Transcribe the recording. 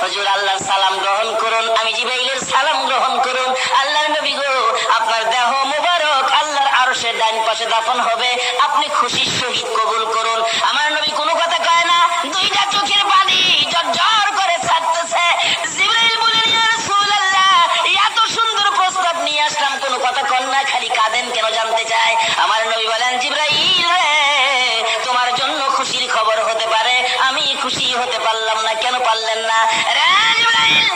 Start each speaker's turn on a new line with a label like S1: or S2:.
S1: হুজুর আল্লাহর সালাম গ্রহণ করুন। আমি জিবরাইলের সালাম গ্রহণ করুন। আল্লাহর নবী গো, আপনার দেহ মুবারক আল্লাহর আরশের ডান পাশে দাফন হবে, আপনি খুশির সহিত কবুল করুন। আমার নবী কোনো কথা কয় না, দুইটা চোখের পানি ঝরঝর করে ছাড়তেছে। জিবরাইল বলেন, ইয়া রাসূলুল্লাহ, এত সুন্দর প্রস্তাব নিয়ে আসলাম, কোনো কথা কন না, খালি কাঁদেন কেন জানতে চাই। আমার নবী বলেন, জিবরাইল রে, তোমার জন্য খুশির খবর হতে পারে, আমি খুশি হতে পারলাম না। কেন পারলেন না রে জিবরাইল?